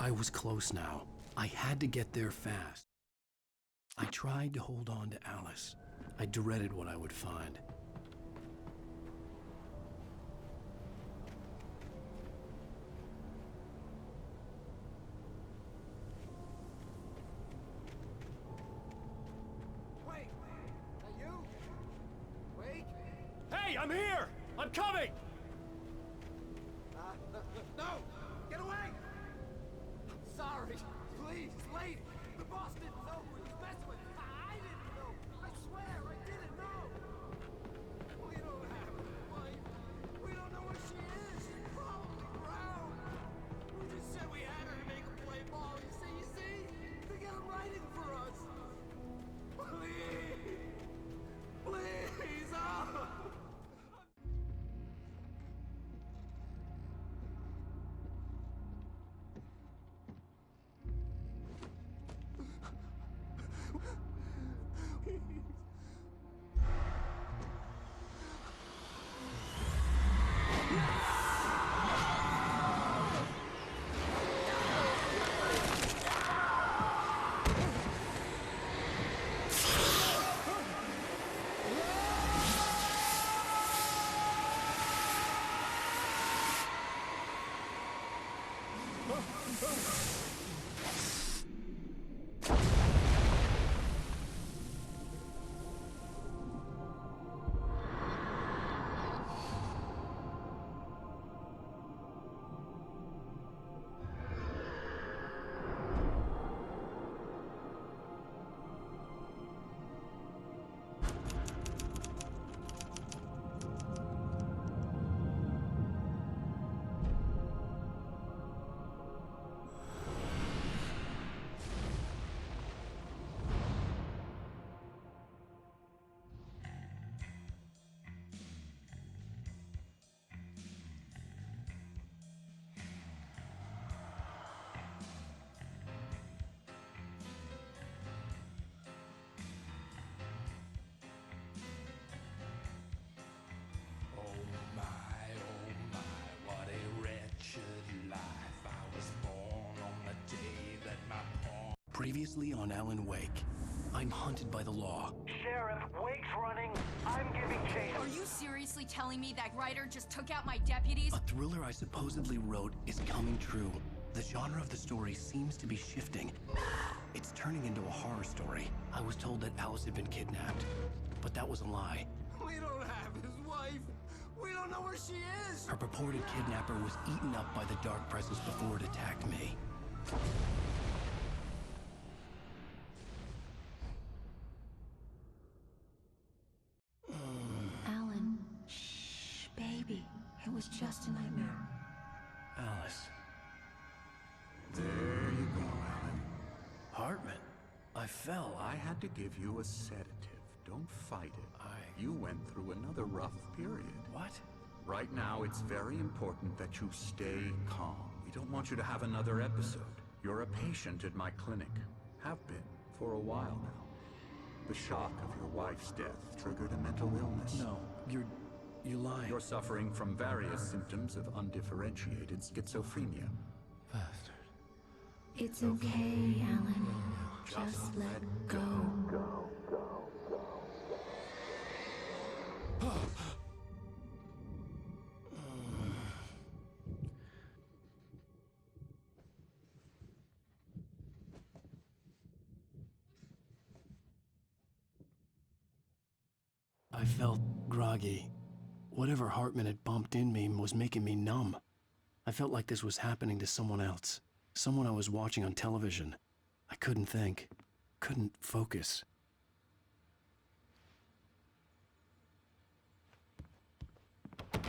I was close now. I had to get there fast. I tried to hold on to Alice. I dreaded what I would find. Wait! Are you? Wait! Hey, I'm here! I'm coming! No! Get away! I'm sorry. Please, wait! The boss didn't know who he was messing with. I didn't know. I swear, I didn't know. We don't have a wife. We don't know where she is. She's probably drowned. We just said we had her to make a play ball. You see? They got him writing for us. Please! Please! Oh! Previously on Alan Wake, I'm hunted by the law. Sheriff, Wake's running. I'm giving chase. Are you seriously telling me that writer just took out my deputies? A thriller I supposedly wrote is coming true. The genre of the story seems to be shifting. It's turning into a horror story. I was told that Alice had been kidnapped, but that was a lie. We don't have his wife. We don't know where she is. Her purported kidnapper was eaten up by the dark presence before it attacked me. Alan, shh, baby. It was just a nightmare. Alice. There you go, Alan. Hartman. I fell. I had to give you a sedative. Don't fight it. You went through another rough period. What? Right now, it's very important that you stay calm. We don't want you to have another episode. You're a patient at my clinic. Have been for a while now. The shock of your wife's death triggered a mental illness. No, you're lying. You're suffering from various symptoms of undifferentiated schizophrenia. Bastard. It's okay, Alan. Just let go. I felt groggy. Whatever Hartman had bumped in me was making me numb. I felt like this was happening to someone else. Someone I was watching on television. I couldn't think. Couldn't focus.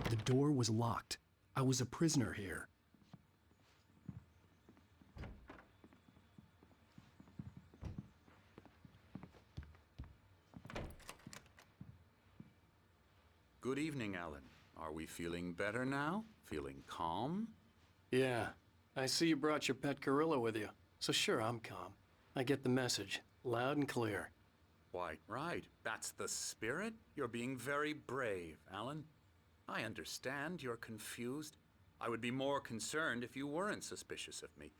The door was locked. I was a prisoner here. Good evening, Alan. Are we feeling better now? Feeling calm? Yeah, I see you brought your pet gorilla with you. So sure, I'm calm. I get the message, loud and clear. Why, right. That's the spirit. You're being very brave, Alan. I understand you're confused. I would be more concerned if you weren't suspicious of me.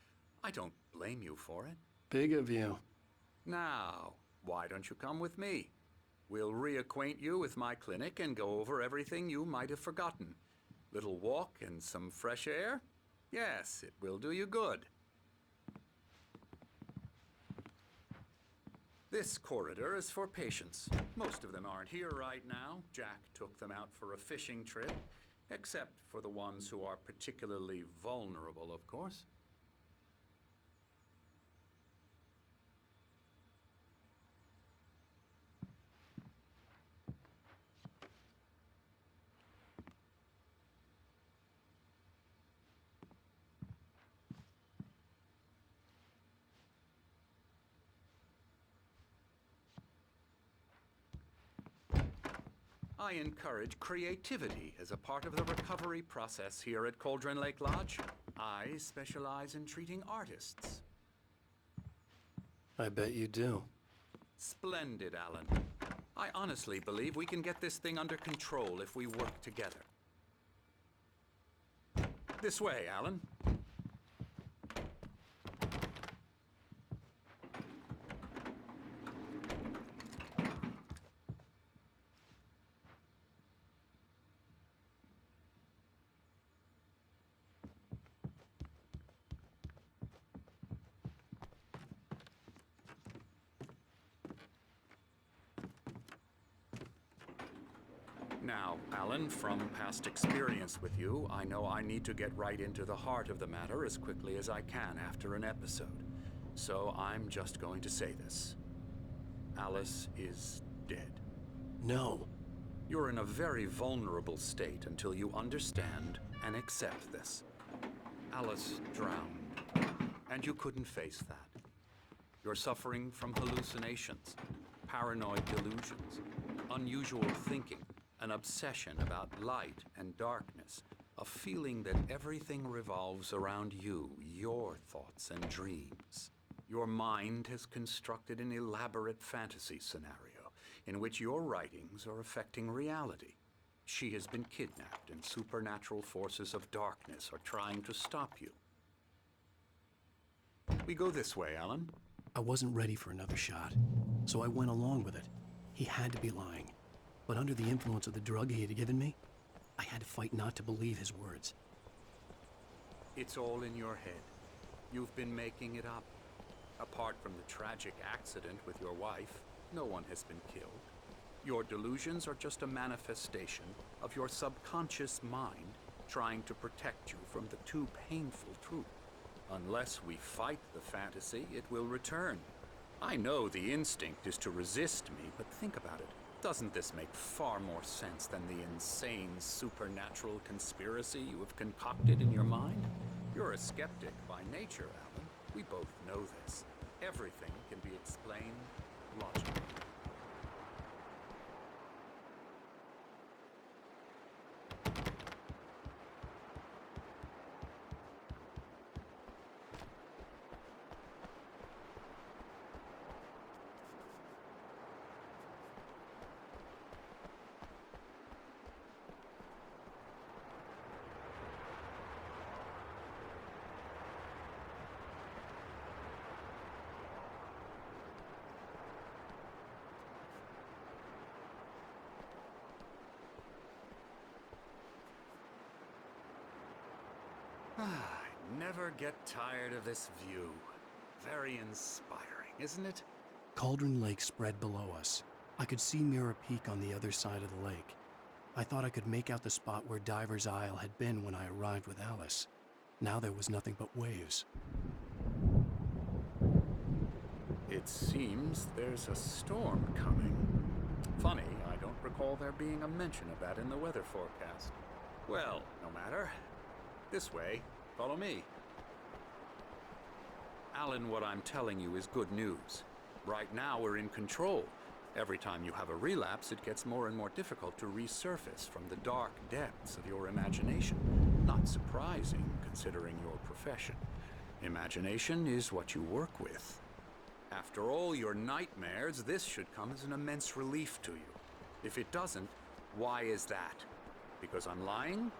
I don't blame you for it. Big of you. Now, why don't you come with me? We'll reacquaint you with my clinic and go over everything you might have forgotten. Little walk and some fresh air? Yes, it will do you good. This corridor is for patients. Most of them aren't here right now. Jack took them out for a fishing trip, except for the ones who are particularly vulnerable, of course. I encourage creativity as a part of the recovery process here at Cauldron Lake Lodge. I specialize in treating artists. I bet you do. Splendid, Alan. I honestly believe we can get this thing under control if we work together. This way, Alan. Now, Alan, from past experience with you, I know I need to get right into the heart of the matter as quickly as I can after an episode. So I'm just going to say this. Alice is dead. No. You're in a very vulnerable state until you understand and accept this. Alice drowned, and you couldn't face that. You're suffering from hallucinations, paranoid delusions, unusual thinking, an obsession about light and darkness, a feeling that everything revolves around you, your thoughts and dreams. Your mind has constructed an elaborate fantasy scenario in which your writings are affecting reality. She has been kidnapped and supernatural forces of darkness are trying to stop you. We go this way, Alan. I wasn't ready for another shot, so I went along with it. He had to be lying. But under the influence of the drug he had given me, I had to fight not to believe his words. It's all in your head. You've been making it up. Apart from the tragic accident with your wife, no one has been killed. Your delusions are just a manifestation of your subconscious mind trying to protect you from the too painful truth. Unless we fight the fantasy, it will return. I know the instinct is to resist me, but think about it. Doesn't this make far more sense than the insane supernatural conspiracy you have concocted in your mind? You're a skeptic by nature, Alan. We both know this. Everything can be explained logically. I never get tired of this view. Very inspiring, isn't it? Cauldron Lake spread below us. I could see Mirror Peak on the other side of the lake. I thought I could make out the spot where Diver's Isle had been when I arrived with Alice. Now there was nothing but waves. It seems there's a storm coming. Funny, I don't recall there being a mention of that in the weather forecast. Well, no matter. This way. Follow me. Alan, what I'm telling you is good news. Right now, we're in control. Every time you have a relapse, it gets more and more difficult to resurface from the dark depths of your imagination. Not surprising, considering your profession. Imagination is what you work with. After all your nightmares, this should come as an immense relief to you. If it doesn't, why is that? Because I'm lying?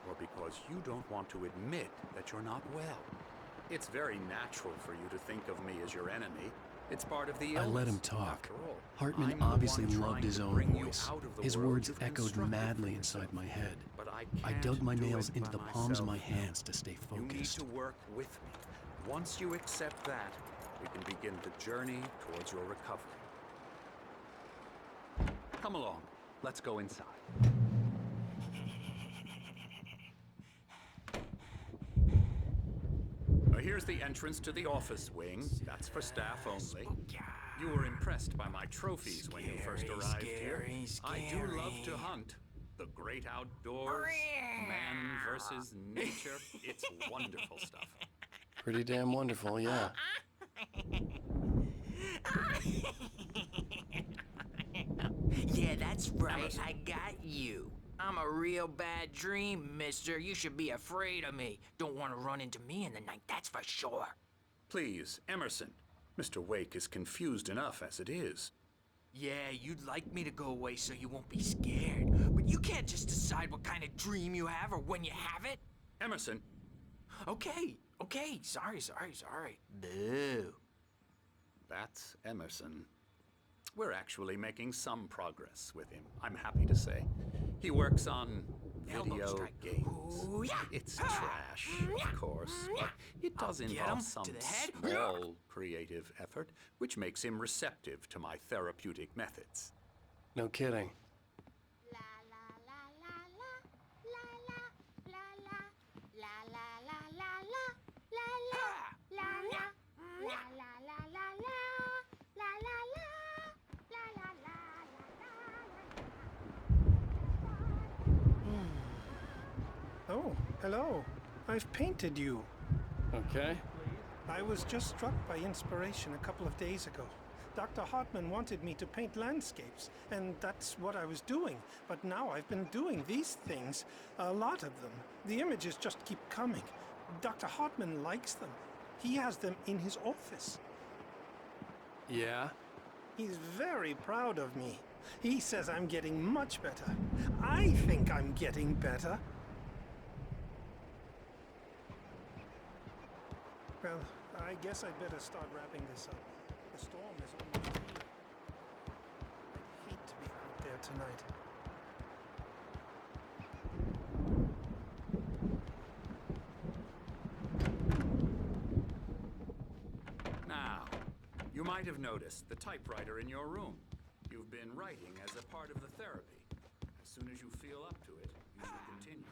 Or because you don't want to admit that you're not well? It's very natural for you to think of me as your enemy. It's part of the I illness, let him talk. after all. Hartman I'm the obviously one loved trying his to own bring you voice. out of the His world words you've echoed constructed madly for inside yourself. my head. But I can't dug my do nails it into by the palms of my myself. hands to stay You need focused. to work with me. Once you accept that, we can begin the journey towards your recovery. Come along. Let's go inside. Here's the entrance to the office wing. That's for staff only. You were impressed by my trophies when you first arrived here. I do love to hunt. The great outdoors, man versus nature. It's wonderful stuff. Pretty damn wonderful, yeah. Yeah, that's right. Emerson. I got you. I'm a real bad dream, mister. You should be afraid of me. Don't want to run into me in the night, that's for sure. Please, Emerson. Mr. Wake is confused enough as it is. Yeah, you'd like me to go away so you won't be scared. But you can't just decide what kind of dream you have or when you have it. Emerson, Okay. Sorry. Boo. that's Emerson. We're actually making some progress with him, I'm happy to say. He works on Elbow video strike. games. Ooh, yeah. It's trash, of course, but it does Get involve him some to the head. small creative effort, which makes him receptive to my therapeutic methods. No kidding. Oh, hello. I've painted you. Okay. I was just struck by inspiration a couple of days ago. Dr. Hartman wanted me to paint landscapes, and that's what I was doing. But now I've been doing these things, a lot of them. The images just keep coming. Dr. Hartman likes them. He has them in his office. Yeah? He's very proud of me. He says I'm getting much better. I think I'm getting better. Well, I guess I'd better start wrapping this up. The storm is almost here. I hate to be out there tonight. Now, you might have noticed the typewriter in your room. You've been writing as a part of the therapy. As soon as you feel up to it, you should continue.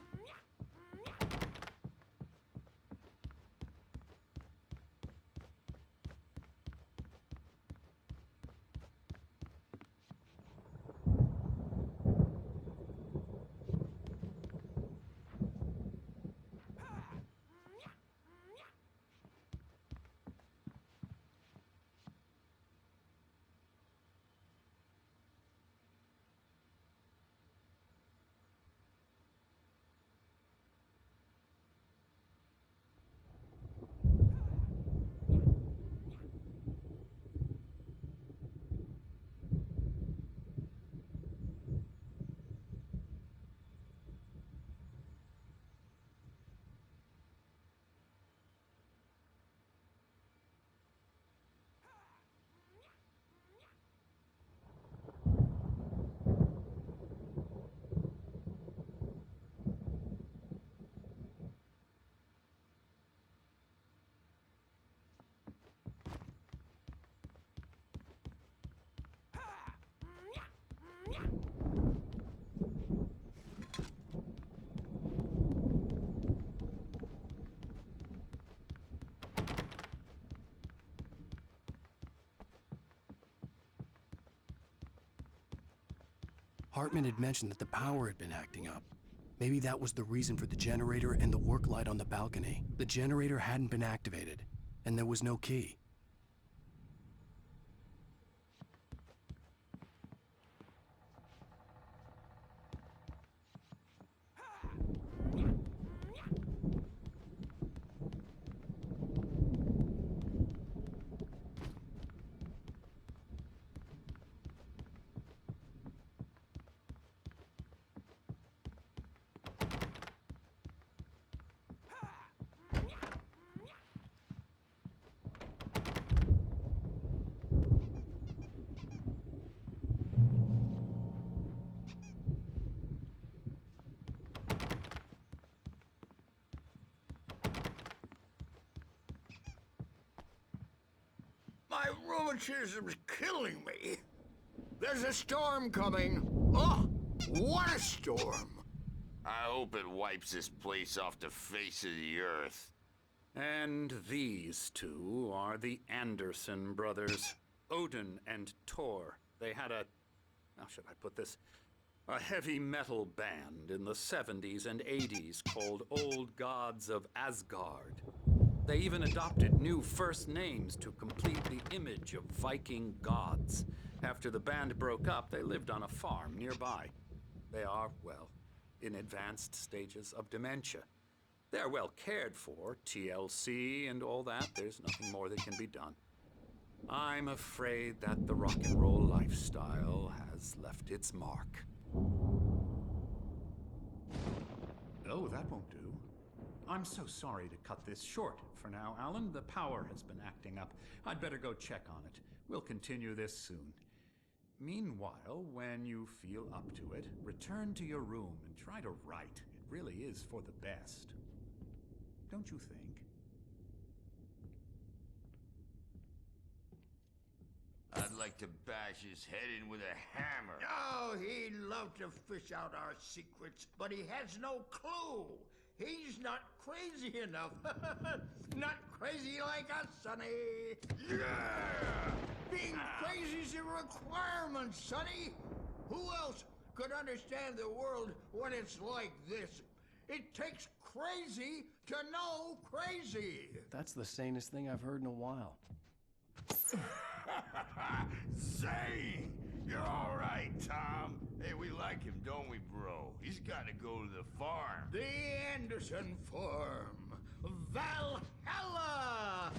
Hartman had mentioned that the power had been acting up. Maybe that was the reason for the generator and the work light on the balcony. The generator hadn't been activated, and there was no key. Conservatism's killing me. There's a storm coming. Oh, what a storm. I hope it wipes this place off the face of the earth. And these two are the Anderson brothers, Odin and Thor. They had how should I put this? A heavy metal band in the 70s and 80s called Old Gods of Asgard. They even adopted new first names to complete the image of Viking gods. After the band broke up, they lived on a farm nearby. They are, well, in advanced stages of dementia. They're well cared for, TLC and all that. There's nothing more that can be done. I'm afraid that the rock and roll lifestyle has left its mark. Oh, that won't do. I'm so sorry to cut this short for now, Alan. The power has been acting up. I'd better go check on it. We'll continue this soon. Meanwhile, when you feel up to it, return to your room and try to write. It really is for the best. Don't you think? I'd like to bash his head in with a hammer. Oh, he'd love to fish out our secrets, but he has no clue. He's not crazy enough. Not crazy like us, Sonny. Yeah! Being crazy's a requirement, Sonny. Who else could understand the world when it's like this? It takes crazy to know crazy. That's the sanest thing I've heard in a while. Zane! You're all right, Tom. Hey, we like him, don't we, bro? He's got to go to the farm. The Anderson farm. Valhalla!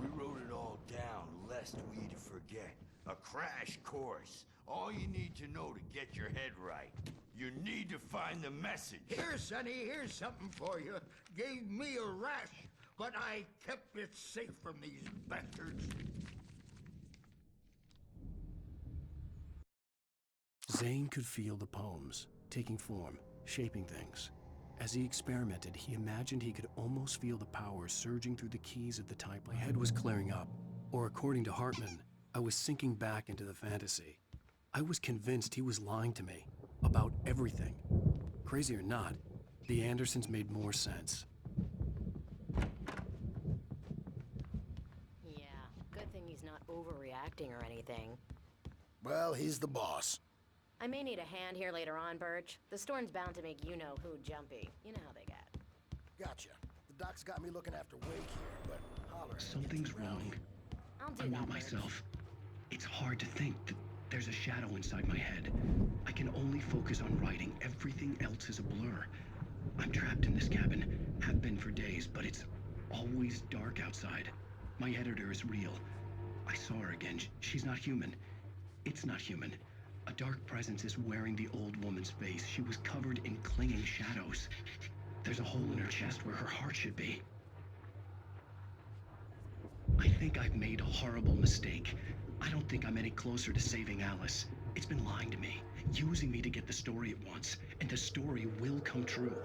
We wrote it all down, lest we forget. A crash course. All you need to know to get your head right. You need to find the message. Here, Sonny, here's something for you. Gave me a rash, but I kept it safe from these bastards. Zane could feel the poems, taking form, shaping things. As he experimented, he imagined he could almost feel the power surging through the keys of the type. My head was clearing up, or according to Hartman, I was sinking back into the fantasy. I was convinced he was lying to me about everything. Crazy or not, the Andersons made more sense. Yeah, good thing he's not overreacting or anything. Well, he's the boss. I may need a hand here later on, Birch. The storm's bound to make you-know-who jumpy. You know how they get. Gotcha. The doc's got me looking after Wake here, but holler. Something's wrong. I'll do I'm that, not Birch. myself. It's hard to think that there's a shadow inside my head. I can only focus on writing. Everything else is a blur. I'm trapped in this cabin, have been for days, but it's always dark outside. My editor is real. I saw her again. She's not human. It's not human. A dark presence is wearing the old woman's face. She was covered in clinging shadows. There's a hole in her chest where her heart should be. I think I've made a horrible mistake. I don't think I'm any closer to saving Alice. It's been lying to me, using me to get the story it wants, and the story will come true.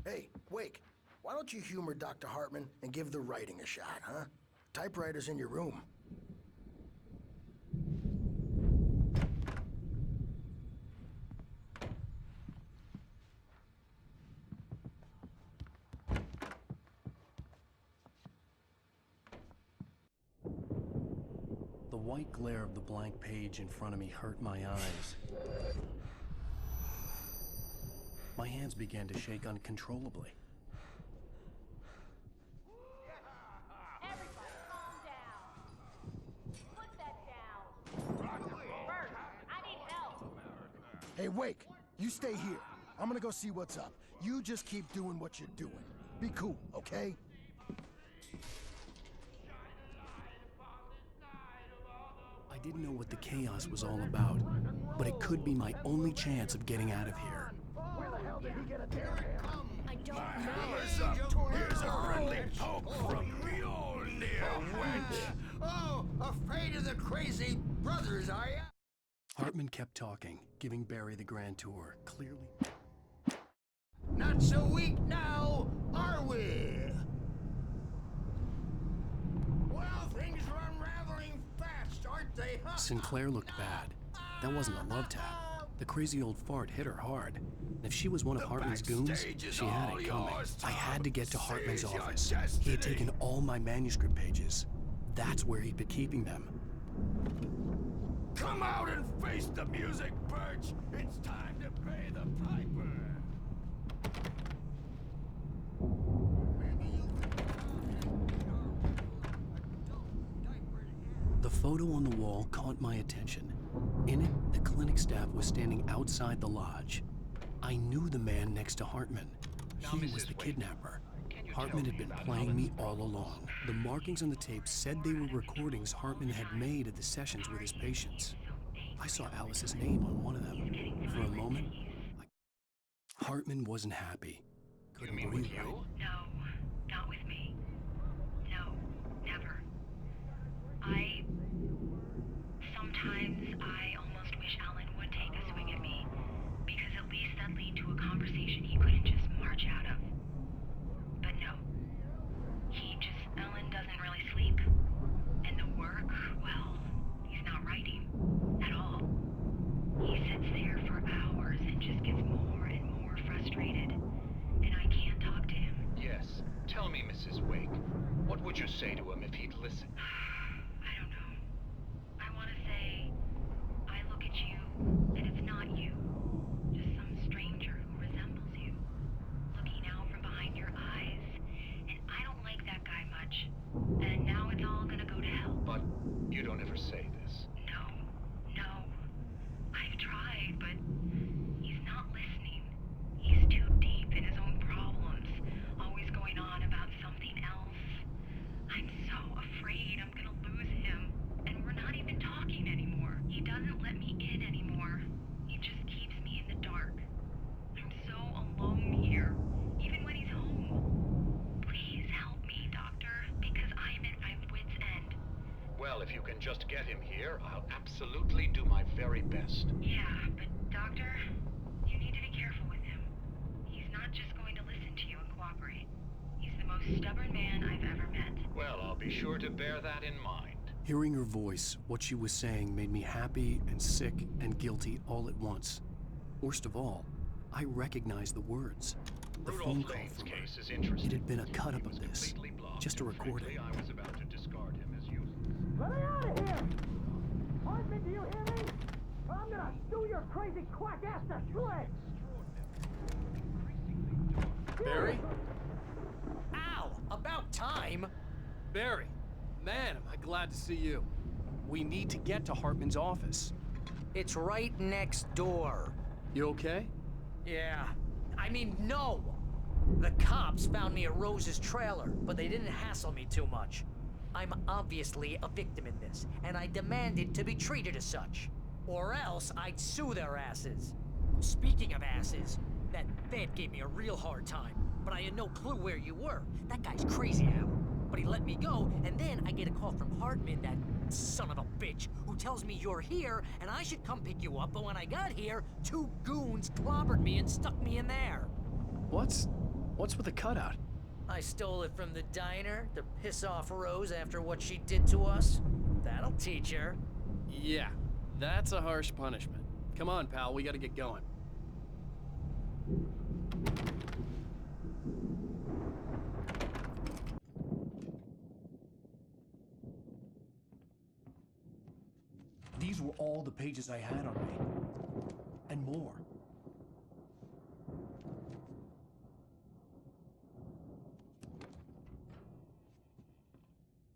Hey, Wake, why don't you humor Dr. Hartman and give the writing a shot, huh? Typewriter's in your room. The white glare of the blank page in front of me hurt my eyes. My hands began to shake uncontrollably. Everybody calm down. Put that down. Bert, I need help. Hey, Wake, you stay here. I'm gonna go see what's up. You just keep doing what you're doing. Be cool, okay? I didn't know what the chaos was all about, but it could be my only chance of getting out of here. Where the hell did he get a tear? I don't know. Here's a friendly poke from me. Oh, afraid of the crazy brothers, are ya? Hartman kept talking, giving Barry the grand tour, clearly. Not so weak now, are we? Well, things are unraveling fast, aren't they, huh? Sinclair looked bad. That wasn't a love tap. The crazy old fart hit her hard. And if she was one of Hartman's goons, she had it coming. I had to get to Hartman's office. He had taken all my manuscript pages. That's where he'd been keeping them. Come out and face the music, Birch! It's time to pay the piper! The photo on the wall caught my attention. In it, the clinic staff was standing outside the lodge. I knew the man next to Hartman. He was the kidnapper. Hartman had been playing me all along. The markings on the tape said they were recordings Hartman had made at the sessions with his patients. I saw Alice's name on one of them. For a moment, Hartman wasn't happy. Couldn't breathe right. No, not with me. No, never. Sometimes I almost wish Alan would take a swing at me, because at least that lead to a conversation he couldn't just march out of. But no. Alan doesn't really sleep. And the work, well, he's not writing at all. He sits there for hours and just gets more and more frustrated. And I can't talk to him. Yes. Tell me, Mrs. Wake. What would you say to him if he'd listen? I don't know. I want to say, I look at you, and it's not you. Just some stranger who resembles you. Looking out from behind your eyes. And I don't like that guy much. And now it's all gonna go to hell. But you don't ever say this. No. I've tried, but he's not listening. He's too deep in his own problems, always going on about something else. I'm so afraid I'm gonna lose him, and we're not even talking anymore. He doesn't let me in anymore. He just keeps me in the dark. I'm so alone here, even when he's home. Please help me, Doctor, because I'm at my wit's end. Well, if you can just get him here, I'll absolutely do my very best. Yeah, but Doctor, you need to be careful with him. He's not just going to listen to you and cooperate. He's the most stubborn man I've ever met. Well, I'll be sure to bear that in mind. Hearing her voice, what she was saying made me happy and sick and guilty all at once. Worst of all, I recognized the words. The phone call from her. Case is interesting. It had been a cut-up of this, just a recording. I was about to discard him as usual. Let me out of here! Hartman, do you hear me? I'm gonna stew your crazy quack ass to shreds! Barry? Ow! About time! Barry, man, am I glad to see you. We need to get to Hartman's office. It's right next door. You okay? Yeah. I mean, no! The cops found me at Rose's trailer, but they didn't hassle me too much. I'm obviously a victim in this, and I demanded to be treated as such. Or else I'd sue their asses. Speaking of asses, that vet gave me a real hard time, but I had no clue where you were. That guy's crazy, Al. But he let me go, and then I get a call from Hartman, that son of a bitch, who tells me you're here, and I should come pick you up, but when I got here, 2 goons clobbered me and stuck me in there. What's with the cutout? I stole it from the diner to piss off Rose after what she did to us. That'll teach her. Yeah, that's a harsh punishment. Come on, pal, we gotta get going. These were all the pages I had on me. And more.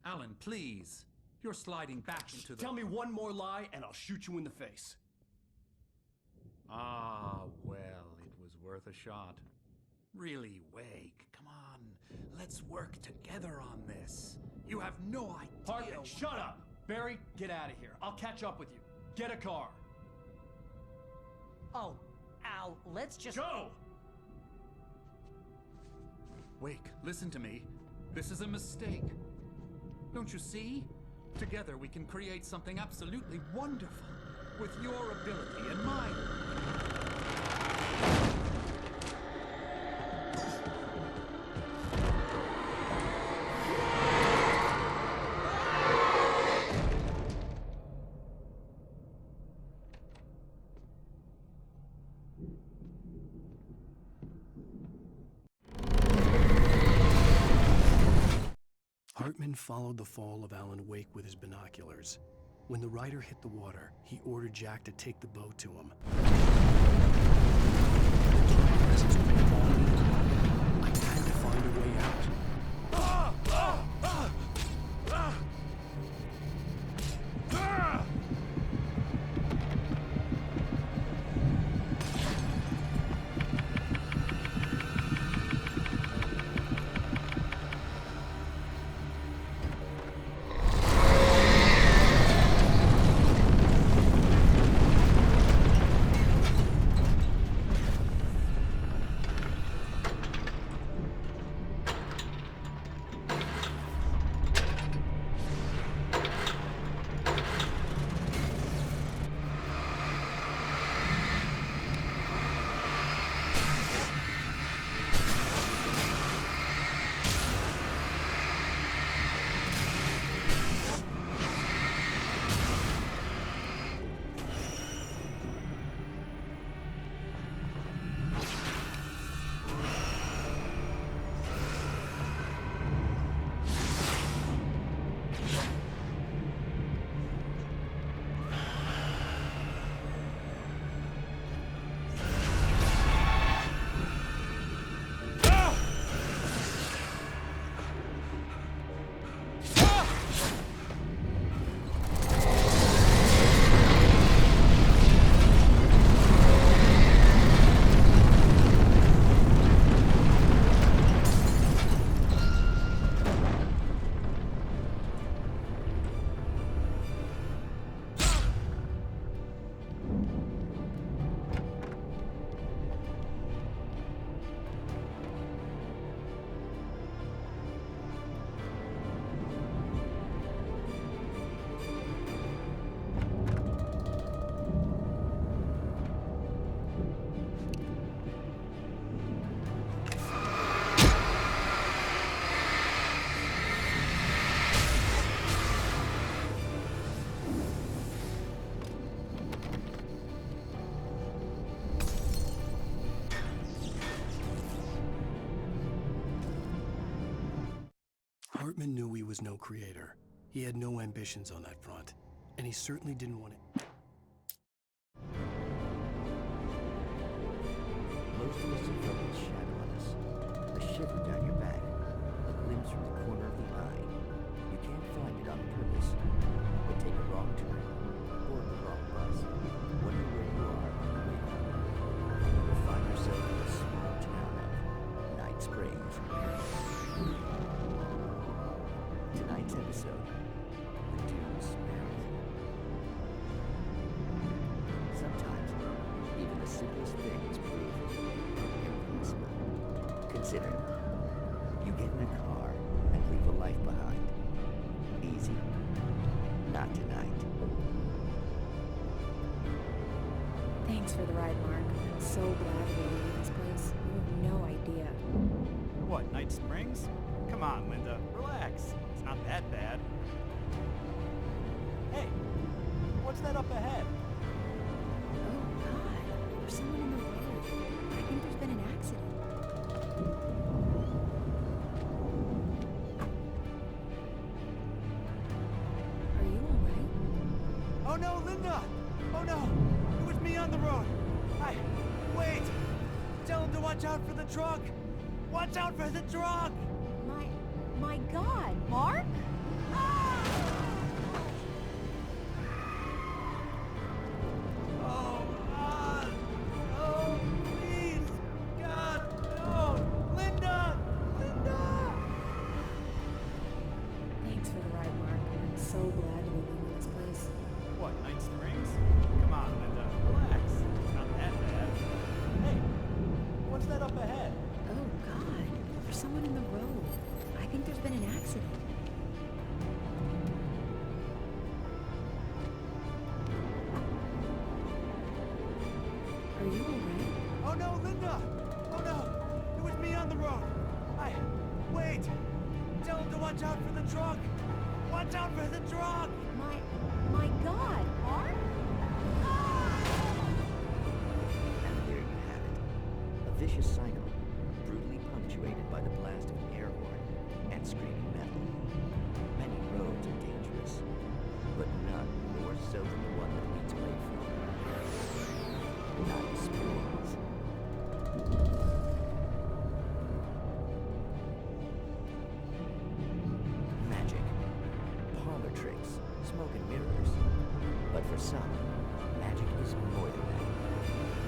Alan, please. You're sliding back into the... Tell me one more lie and I'll shoot you in the face. Ah, well, it was worth a shot. Really, Wake, come on. Let's work together on this. You have no idea... Hartman, shut up! Barry, get out of here. I'll catch up with you. Get a car. Oh, Al, let's just... Go! Wake, listen to me. This is a mistake. Don't you see? Together we can create something absolutely wonderful. With your ability and mine. Hartman followed the fall of Alan Wake with his binoculars. When the rider hit the water, he ordered Jack to take the boat to him. I had to find a way out. Hartman knew he was no creator. He had no ambitions on that front, and he certainly didn't want it. Most of us have felt a shadow on us, a shiver down your back, a glimpse from the corner of the eye. You can't find it on purpose, but take a wrong turn, board the wrong bus, wonder where you are on the way home. You'll find yourself in the small town of Night Springs. Tonight's episode, The Dune Sparrow. Sometimes, even the simplest things prove impossible. Consider, you get in a car and leave a life behind. Easy. Not tonight. Thanks for the ride, Mark. I'm so glad we're leaving this place. You have no idea. What, Night Springs? Come on, Linda. Relax. It's not that bad. Hey, what's that up ahead? Oh, God. There's someone in the road. I think there's been an accident. Are you alright? Oh no, Linda! Oh no! It was me on the road! Wait! Tell him to watch out for the truck! Watch out for the truck! My God, Mark? Ah! Oh, God! No, please! God, no! Linda! Linda! Thanks for the ride, Mark. I'm so glad we're leaving this place. What, Night Springs? Come on, Linda. Relax. It's not that bad. Hey, what's that up ahead? Oh, God. There's someone in the road. I think there's been an accident. Linda! Oh no! It was me on the road! Wait! Tell him to watch out for the truck! Watch out for the truck! My God, Mark? And there you have it. A vicious cycle, brutally punctuated by the blast of an air horn and screaming metal. Many roads are dangerous, but none more so than the one that leads away from them. Night Springs. Magic, parlor tricks, smoke and mirrors. But for some, magic is more than that.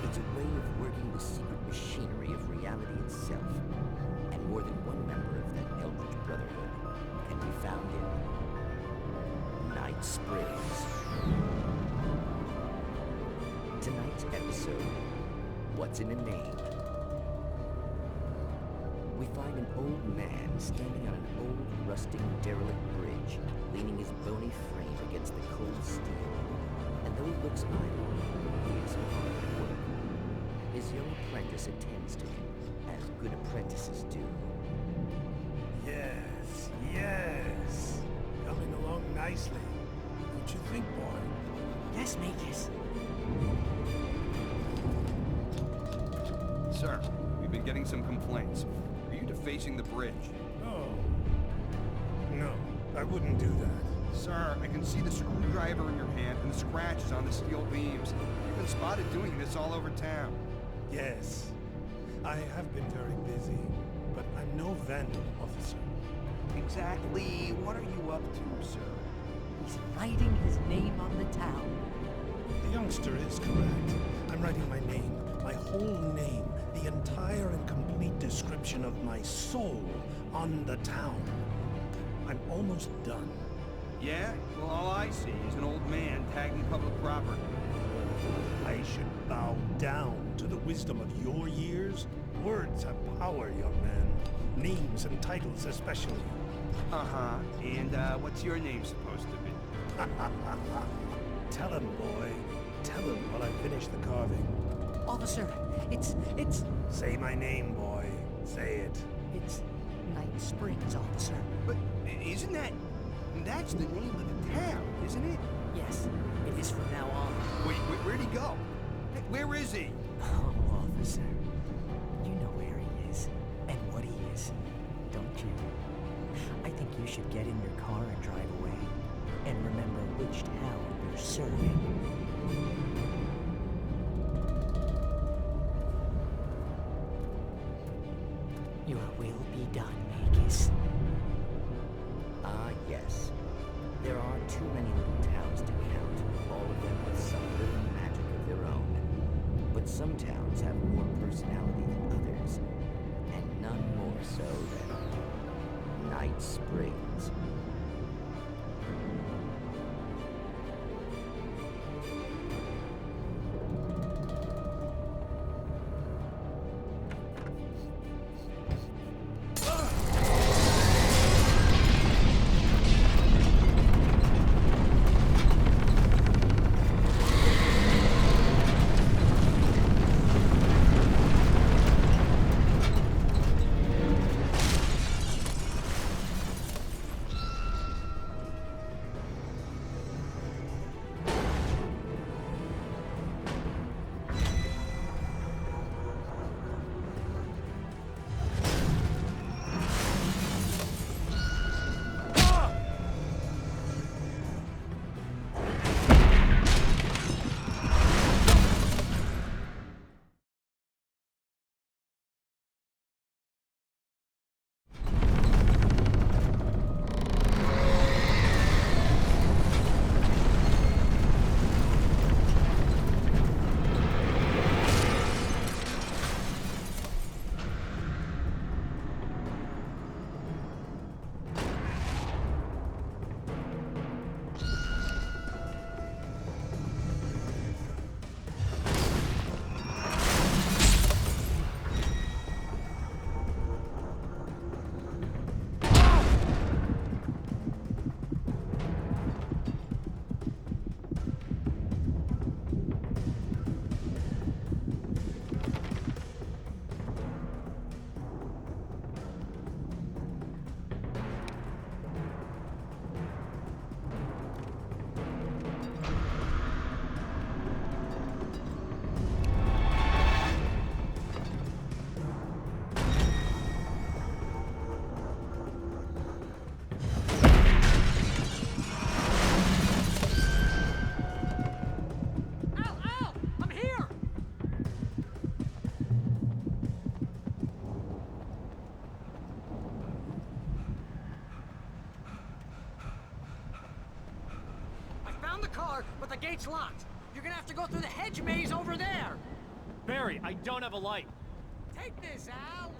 It's a way of working the secret machinery of reality itself. And more than one member of that eldritch brotherhood can be found in Night Springs. Tonight's episode, What's in a Name? We find an old man standing on an old, rusting, derelict bridge, leaning his bony frame against the cold steel. And though he looks idle, he is hard at work. His young apprentice attends to him, as good apprentices do. Yes, yes. Coming along nicely. Don't you think, boy? Yes, Magus. Sir, we've been getting some complaints. Are you defacing the bridge? No, I wouldn't do that. Sir, I can see the screwdriver in your hand and the scratches on the steel beams. You've been spotted doing this all over town. Yes, I have been very busy, but I'm no vandal, officer. Exactly what are you up to, sir? He's writing his name on the town. The youngster is correct. I'm writing my name, my whole name, the entire and complete description of my soul on the town. I'm almost done. Yeah? Well, all I see is an old man tagging public property. I should bow down to the wisdom of your years. Words have power, young man. Names and titles especially. Uh-huh. And, what's your name supposed to be? Tell him, boy. Tell him while I finish the carving. Officer, it's... Say my name, boy. Say it. It's Night Springs, officer. But isn't that... That's the name of the town, isn't it? Yes, it is from now on. Wait, where'd he go? Where is he? Oh, officer. You know where he is, and what he is, don't you? I think you should get in your car and drive away, and remember which town you're serving. Your will be done, Magus. Ah, yes. There are too many little towns to count, all of them with some little magic of their own. But some towns have more personality than others, and none more so than Night Springs. car, but the gate's locked. You're gonna have to go through the hedge maze over there. Barry, I don't have a light. Take this, Al.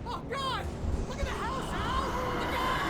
Oh, God! Look at the house, Al! Look out!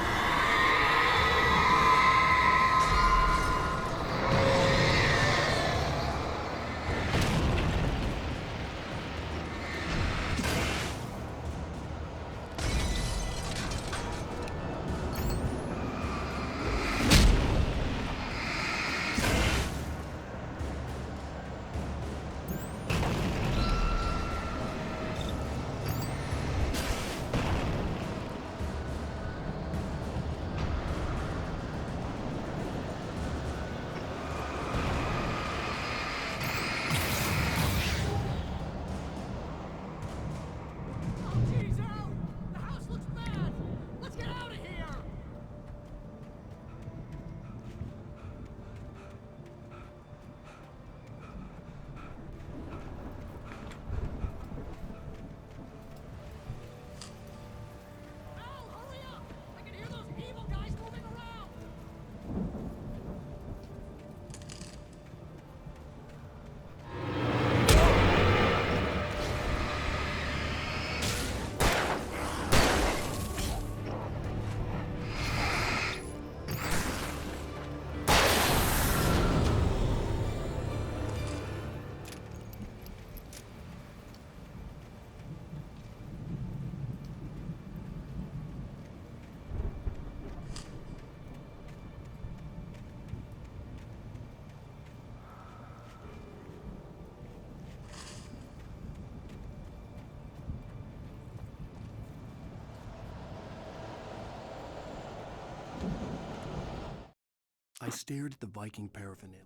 I stared at the Viking paraphernalia.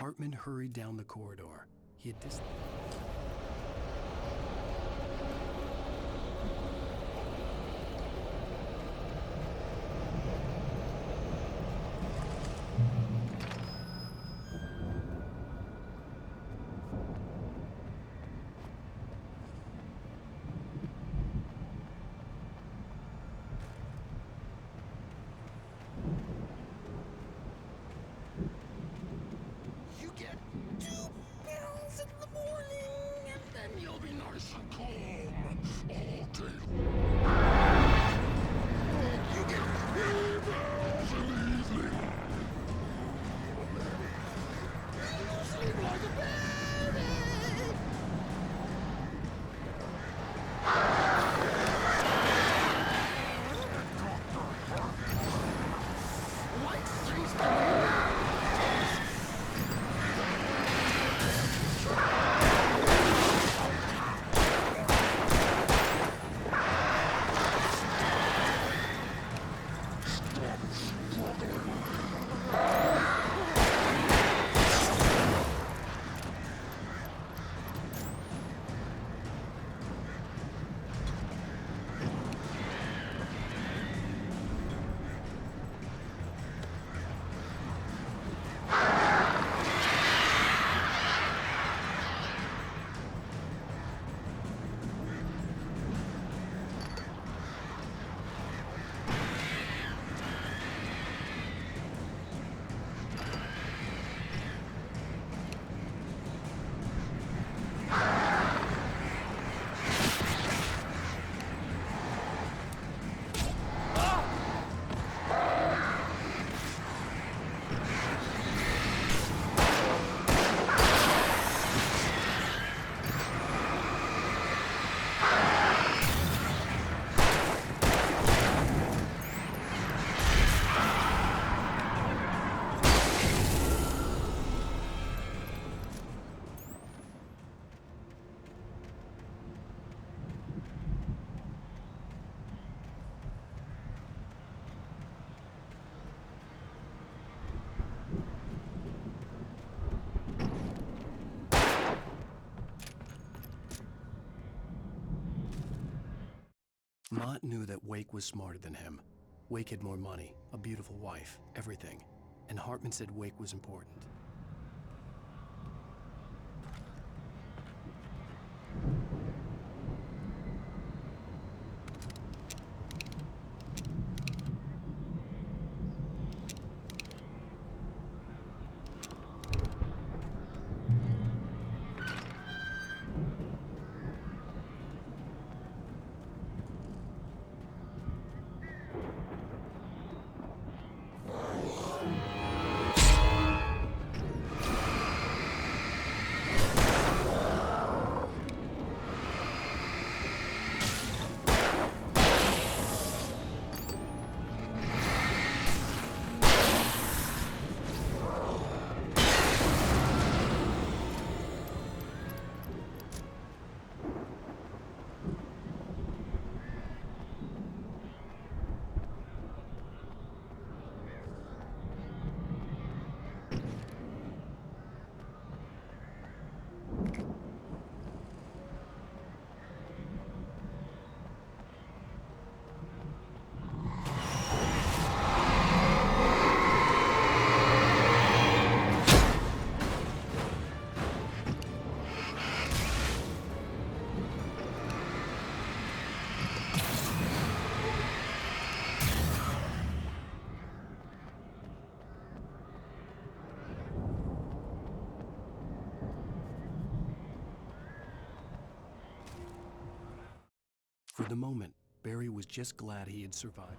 Hartman hurried down the corridor. He had You get 2 pills in the morning! Mott knew that Wake was smarter than him. Wake had more money, a beautiful wife, everything. And Hartman said Wake was important. For the moment, Barry was just glad he had survived.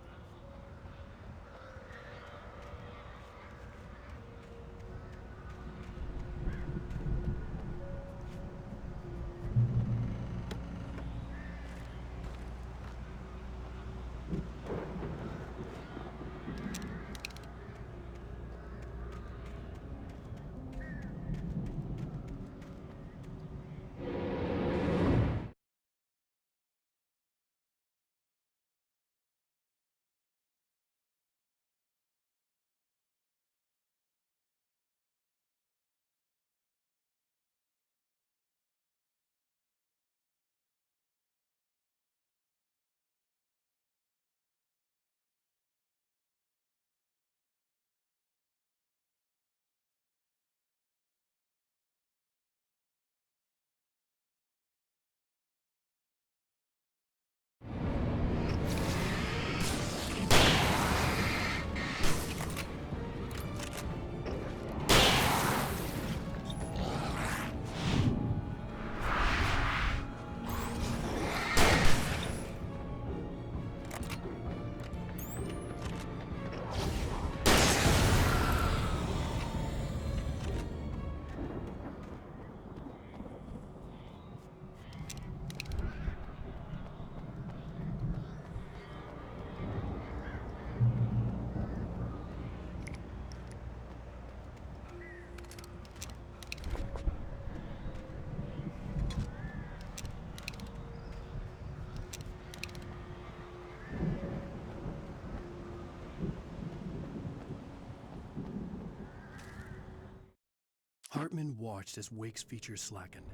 Hartman watched as Wake's features slackened.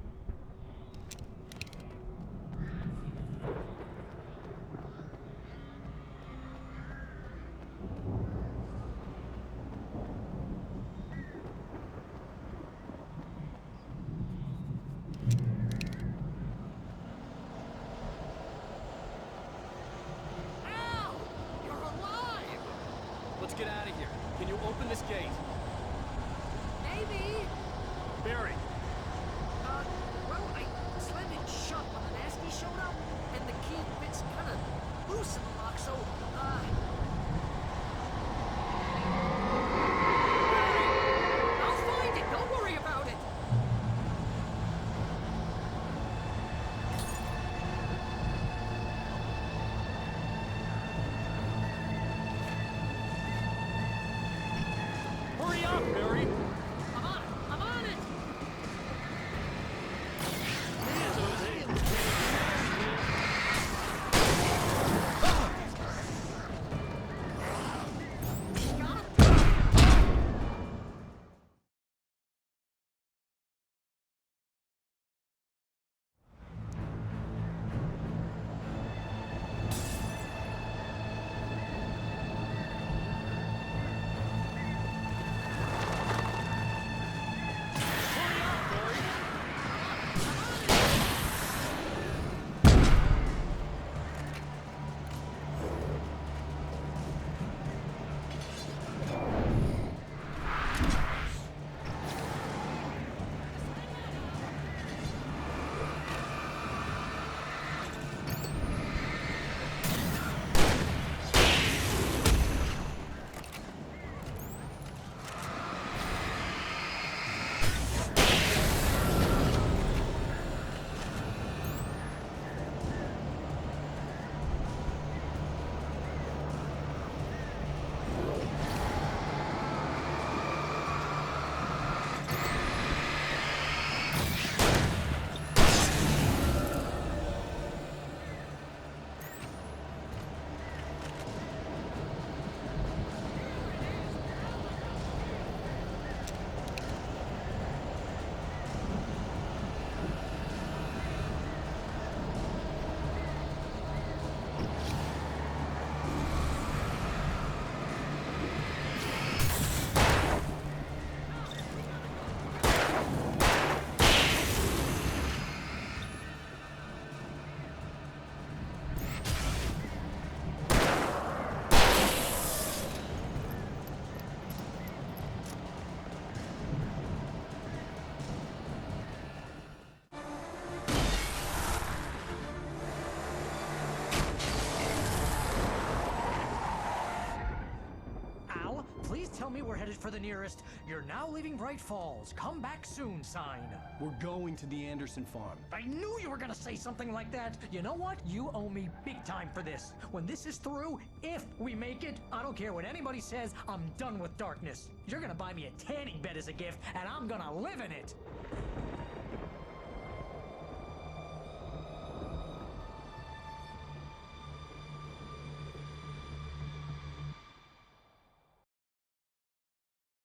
Al! You're alive! Let's get out of here. Can you open this gate? Maybe. Barry! Well, I slammed it shut when the nasty showed up, and the key fits kind of loose in the lock, so, I'll find it, don't worry about it! Hurry up, Barry! I'm on it! tell me we're headed for the nearest "You're now leaving Bright Falls. Come back soon" sign. We're going to the Anderson farm. I knew you were gonna say something like that. You know what? You owe me big time for this. When this is through, if we make it, I don't care what anybody says, I'm done with darkness. You're gonna buy me a tanning bed as a gift, and I'm gonna live in it.